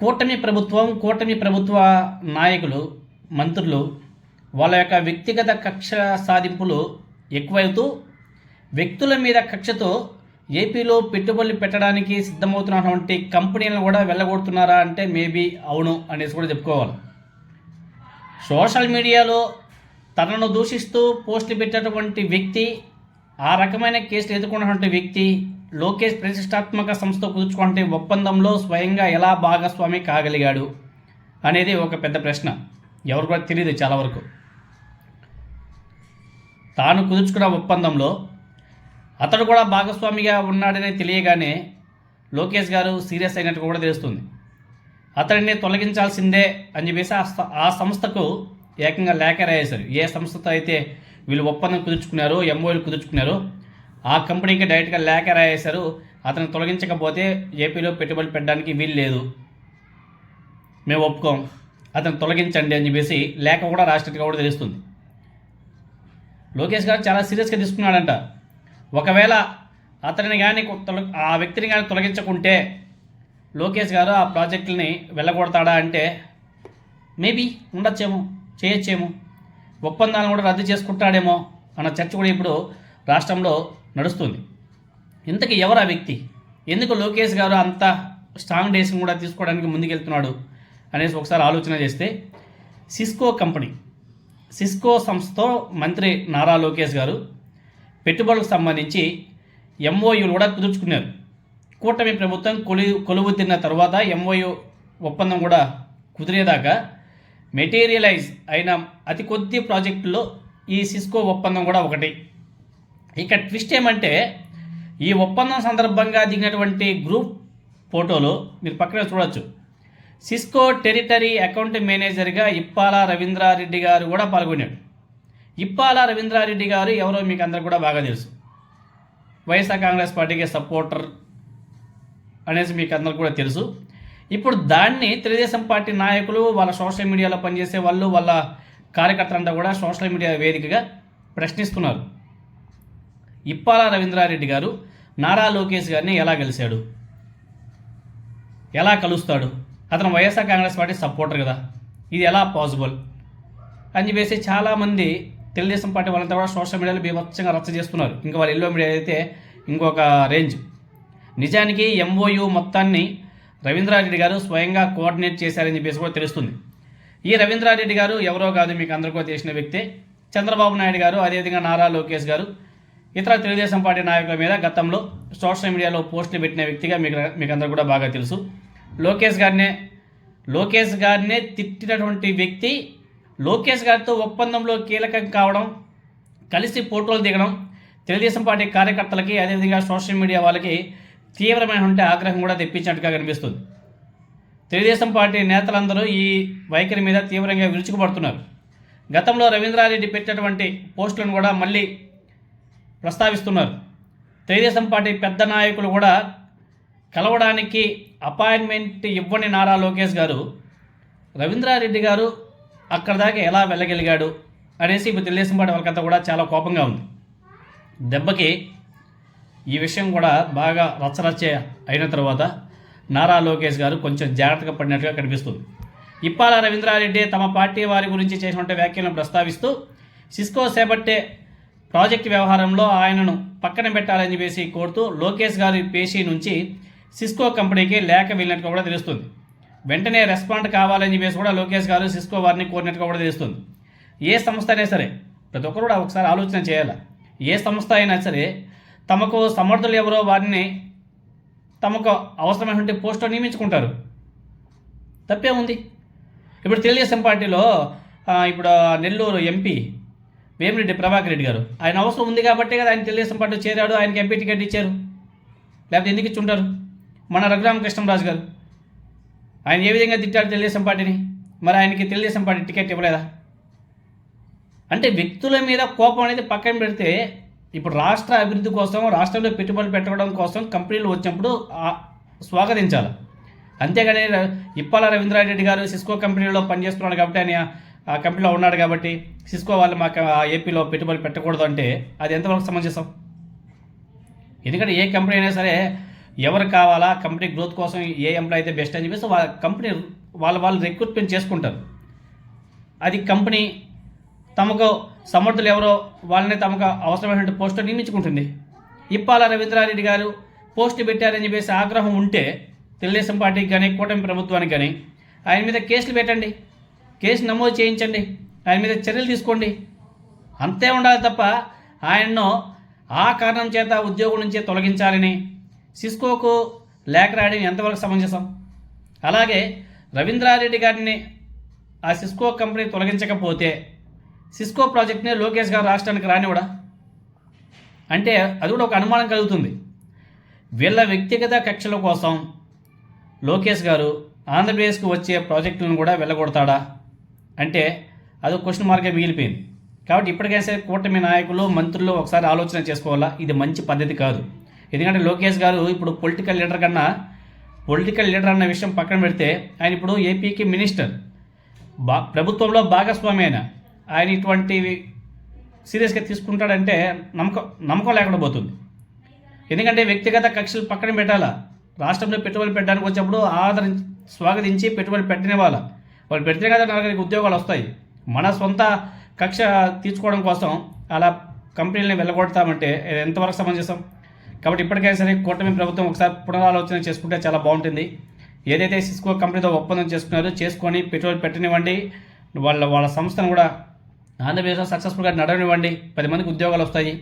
కూటమి ప్రభుత్వ నాయకులు, మంత్రులు వాళ్ళ యొక్క వ్యక్తిగత కక్ష సాధింపులు ఎక్కువవుతూ వ్యక్తుల మీద కక్షతో ఏపీలో పెట్టుబడులు పెట్టడానికి సిద్ధమవుతున్నటువంటి కంపెనీలను కూడా వెళ్ళగొడుతున్నారా అంటే మేబీ అవును అనేసి కూడా చెప్పుకోవాలి. సోషల్ మీడియాలో తనను దూషిస్తూ పోస్టులు పెట్టేటువంటి వ్యక్తి, ఆ రకమైన కేసులు ఎదుర్కొన్నటువంటి వ్యక్తి లోకేష్ ప్రతిష్టాత్మక సంస్థ కుదుర్చుకుంటే ఒప్పందంలో స్వయంగా ఎలా భాగస్వామి కాగలిగాడు అనేది ఒక పెద్ద ప్రశ్న. ఎవరు కూడా తెలియదు చాలా వరకు. తాను కుదుర్చుకున్న ఒప్పందంలో అతడు కూడా భాగస్వామిగా ఉన్నాడని తెలియగానే లోకేష్ గారు సీరియస్ అయినట్టు కూడా తెలుస్తుంది. అతడిని తొలగించాల్సిందే అని చెప్పేసి ఆ సంస్థకు ఏకంగా లేఖ రాయేశారు. ఏ సంస్థతో అయితే వీళ్ళు ఒప్పందం కుదుర్చుకున్నారో, ఎంఓయూలు కుదుర్చుకున్నారో ఆ కంపెనీకి డైరెక్ట్గా లేఖ రాయేశారు. అతను తొలగించకపోతే ఏపీలో పెట్టుబడులు పెట్టడానికి వీలు లేదు, మేము ఒప్పుకోం, అతను తొలగించండి అని చెప్పేసి లేఖ కూడా రాసినట్టుగా కూడా తెలుస్తుంది. లోకేష్ గారు చాలా సీరియస్గా తీసుకున్నాడంట. ఒకవేళ అతనిని కానీ ఆ వ్యక్తిని కానీ తొలగించకుంటే లోకేష్ గారు ఆ ప్రాజెక్టులని వెళ్ళగొడతాడా అంటే మేబీ ఉండొచ్చేమో, చేయొచ్చేమో, ఒప్పందాలను కూడా రద్దు చేసుకుంటాడేమో అన్న చర్చ కూడా ఇప్పుడు రాష్ట్రంలో నడుస్తుంది. ఇంతకీ ఎవరు ఆ వ్యక్తి? ఎందుకు లోకేష్ గారు అంత స్ట్రాంగ్ డెసిషన్ కూడా తీసుకోవడానికి ముందుకెళ్తున్నాడు అనేసి ఒకసారి ఆలోచన చేస్తే, సిస్కో సంస్థతో మంత్రి నారా లోకేష్ గారు పెట్టుబడులకు సంబంధించి ఎంఓయూలు కూడా కుదుర్చుకున్నారు. కూటమి ప్రభుత్వం కొలువు తిన్న తర్వాత ఎంఓయూ ఒప్పందం కూడా కుదిరేదాకా మెటీరియలైజ్ అయిన అతి కొద్ది ప్రాజెక్టుల్లో ఈ సిస్కో ఒప్పందం కూడా ఒకటి. ఇక ట్విస్ట్ ఏమంటే, ఈ ఒప్పందం సందర్భంగా దిగినటువంటి గ్రూప్ ఫోటోలో మీరు పక్కన చూడొచ్చు. సిస్కో టెరిటరీ అకౌంట్ మేనేజర్గా ఇప్పాల రవీంద్రారెడ్డి గారు కూడా పాల్గొన్నాడు. ఇప్పాల రవీంద్రారెడ్డి గారు ఎవరో మీకు అందరు కూడా బాగా తెలుసు. వైఎస్ఆర్ కాంగ్రెస్ పార్టీకి సపోర్టర్ అనేసి మీకు అందరు కూడా తెలుసు. ఇప్పుడు దాన్ని తెలుగుదేశం పార్టీ నాయకులు, వాళ్ళ సోషల్ మీడియాలో పనిచేసే వాళ్ళు, వాళ్ళ కార్యకర్తలంతా కూడా సోషల్ మీడియా వేదికగా ప్రశ్నిస్తున్నారు. ఇప్పాల రవీంద్రారెడ్డి గారు నారా లోకేష్ గారిని ఎలా కలిశాడు, ఎలా కలుస్తాడు? అతను వైఎస్ఆర్ కాంగ్రెస్ పార్టీ సపోర్టర్ కదా, ఇది ఎలా పాసిబుల్ అని చెప్పేసి చాలామంది తెలుగుదేశం పార్టీ వాళ్ళంతా కూడా సోషల్ మీడియాలో బీభత్సంగా రచ్చ చేస్తున్నారు. ఇంకా వాళ్ళ ఎల్లో మీడియా అయితే ఇంకొక రేంజ్. నిజానికి ఎంఓయూ మొత్తాన్ని రవీంద్రారెడ్డి గారు స్వయంగా కోఆర్డినేట్ చేశారని చెప్పేసి కూడా తెలుస్తుంది. ఈ రవీంద్రారెడ్డి గారు ఎవరో కాదు, మీకు అందరికీ తెలిసిన వ్యక్తే. చంద్రబాబు నాయుడు గారు, అదేవిధంగా నారా లోకేష్ గారు, ఇతర తెలుగుదేశం పార్టీ నాయకుల మీద గతంలో సోషల్ మీడియాలో పోస్టులు పెట్టిన వ్యక్తిగా మీకు అందరూ కూడా బాగా తెలుసు. లోకేష్ గారినే తిట్టినటువంటి వ్యక్తి, లోకేష్ గారితో ఒప్పందంలో కీలకం కావడం, కలిసి ఫోటోలు దిగడం తెలుగుదేశం పార్టీ కార్యకర్తలకి, అదేవిధంగా సోషల్ మీడియా వాళ్ళకి తీవ్రమైనటువంటి ఆగ్రహం కూడా తెప్పించినట్టుగా కనిపిస్తుంది. తెలుగుదేశం పార్టీ నేతలందరూ ఈ వైఖరి మీద తీవ్రంగా విరుచుకుపడుతున్నారు. గతంలో రవీంద్రారెడ్డి పెట్టినటువంటి పోస్టులను కూడా మళ్ళీ ప్రస్తావిస్తున్నారు. తెలుగుదేశం పార్టీ పెద్ద నాయకులు కూడా కలవడానికి అపాయింట్మెంట్ ఇవ్వని నారా లోకేష్ గారు రవీంద్రారెడ్డి గారు అక్కడ దాకా ఎలా వెళ్ళగలిగాడు అనేసి ఇప్పుడు తెలుగుదేశం పార్టీ వాళ్ళకంతా కూడా చాలా కోపంగా ఉంది. దెబ్బకి ఈ విషయం కూడా బాగా రచ్చరచ్చ అయిన తర్వాత నారా లోకేష్ గారు కొంచెం జాగ్రత్తగా పడినట్టుగా కనిపిస్తుంది. ఇప్పాల రవీంద్రారెడ్డి తమ పార్టీ వారి గురించి చేసినటువంటి వ్యాఖ్యలను ప్రస్తావిస్తూ సిస్కో చేపట్టే ప్రాజెక్టు వ్యవహారంలో ఆయనను పక్కన పెట్టాలని చెప్పేసి కోరుతూ లోకేష్ గారి పేషీ నుంచి సిస్కో కంపెనీకి లేఖ వెళ్ళినట్టుగా కూడా తెలుస్తుంది. వెంటనే రెస్పాండ్ కావాలని చెప్పేసి కూడా లోకేష్ గారు సిస్కో వారిని కోరినట్టుగా కూడా తెలుస్తుంది. ఏ సంస్థ అయినా సరే, ప్రతి ఒక్కరు కూడా ఒకసారి ఆలోచన చేయాలి. ఏ సంస్థ అయినా సరే తమకు సమర్థులు ఎవరో వారిని తమకు అవసరమైనటువంటి పోస్టులో నియమించుకుంటారు. తప్పే ఉంది. ఇప్పుడు తెలుగుదేశం పార్టీలో ఇప్పుడు నెల్లూరు ఎంపీ వేమిరెడ్డి ప్రభాకర్ రెడ్డి గారు, ఆయన అవసరం ఉంది కాబట్టి కదా ఆయన తెలుగుదేశం పార్టీలో చేరాడు, ఆయనకి ఎంపీ టికెట్ ఇచ్చారు. లేకపోతే ఎందుకు ఇచ్చుంటారు? మన రఘురామకృష్ణరాజు గారు, ఆయన ఏ విధంగా తిట్టాడు తెలుగుదేశం పార్టీని, మరి ఆయనకి తెలుగుదేశం పార్టీ టికెట్ ఇవ్వలేదా? అంటే వ్యక్తుల మీద కోపం అనేది పక్కన పెడితే, ఇప్పుడు రాష్ట్ర అభివృద్ధి కోసం, రాష్ట్రంలో పెట్టుబడులు పెట్టడం కోసం కంపెనీలు వచ్చినప్పుడు స్వాగతించాలి. అంతేగాని ఇప్పాల రవీంద్రారెడ్డి గారు సిస్కో కంపెనీలో పనిచేస్తున్నాడు కాబట్టి, ఆయన ఆ కంపెనీలో ఉన్నాడు కాబట్టి సిస్కో వాళ్ళు మాకు ఏపీలో పెట్టుబడులు పెట్టకూడదు అంటే అది ఎంతవరకు సమంజసం? ఎందుకంటే ఏ కంపెనీ అయినా సరే ఎవరు కావాలా కంపెనీ గ్రోత్ కోసం ఏ ఎంప్లాయ్ అయితే బెస్ట్ అని చెప్పేసి వాళ్ళ కంపెనీ వాళ్ళు రిక్రూట్మెంట్ చేసుకుంటారు. అది కంపెనీ తమకు సమర్థులు ఎవరో వాళ్ళని తమకు అవసరమైనటువంటి పోస్టులు నియమించుకుంటుంది. ఇప్పాల రవీంద్రారెడ్డి గారు పోస్టు పెట్టారని చెప్పేసి ఆగ్రహం ఉంటే తెలుగుదేశం పార్టీకి కానీ కూటమి ప్రభుత్వానికి కానీ ఆయన మీద కేసులు పెట్టండి, కేసు నమోదు చేయించండి, ఆయన మీద చర్యలు తీసుకోండి. అంతే ఉండాలి తప్ప ఆయన్ను ఆ కారణం చేత ఉద్యోగం నుంచి తొలగించాలని సిస్కోకు లేఖ రాయడం ఎంతవరకు సమంజసం? అలాగే రవీంద్రారెడ్డి గారిని ఆ సిస్కో కంపెనీ తొలగించకపోతే సిస్కో ప్రాజెక్ట్ని లోకేష్ గారు రాష్ట్రానికి రానివ్వడా? అంటే అది కూడా ఒక అనుమానం కలుగుతుంది. వీళ్ళ వ్యక్తిగత కక్షల కోసం లోకేష్ గారు ఆంధ్రప్రదేశ్కి వచ్చే ప్రాజెక్టులను కూడా వెళ్ళగొడతాడా అంటే అది క్వశ్చన్ మార్కే మిగిలిపోయింది. కాబట్టి ఇప్పటికైనా సరే కూటమి నాయకులు మంత్రులు ఒకసారి ఆలోచన చేసుకోవాలా, ఇది మంచి పద్ధతి కాదు. ఎందుకంటే లోకేష్ గారు ఇప్పుడు పొలిటికల్ లీడర్ అన్న విషయం పక్కన పెడితే ఆయన ఇప్పుడు ఏపీకి మినిస్టర్, ప్రభుత్వంలో భాగస్వామి ఆయన ఇటువంటివి సీరియస్గా తీసుకుంటాడంటే నమ్మకం లేకుండా పోతుంది. ఎందుకంటే వ్యక్తిగత కక్షలు పక్కన పెట్టాలా, రాష్ట్రంలో పెట్టుబడులు పెట్టడానికి వచ్చినప్పుడు స్వాగతించి పెట్టుబడులు పెట్టిన వాళ్ళు పెడితే కదా నలుగురికి ఉద్యోగాలు వస్తాయి. మన సొంత కక్ష తీర్చుకోవడం కోసం అలా కంపెనీలని వెళ్ళగొడతామంటే ఎంతవరకు సమంజసం? కాబట్టి ఇప్పటికైనా సరే కూటమి ప్రభుత్వం ఒకసారి పునరాలోచన చేసుకుంటే చాలా బాగుంటుంది. ఏదైతే సిస్కో కంపెనీతో ఒప్పందం చేసుకొని పెట్టుబడి పెట్టనివ్వండి, వాళ్ళ సంస్థను కూడా ఆంధ్రప్రదేశ్లో సక్సెస్ఫుల్గా నడవనివ్వండి, 10 మందికి ఉద్యోగాలు వస్తాయి.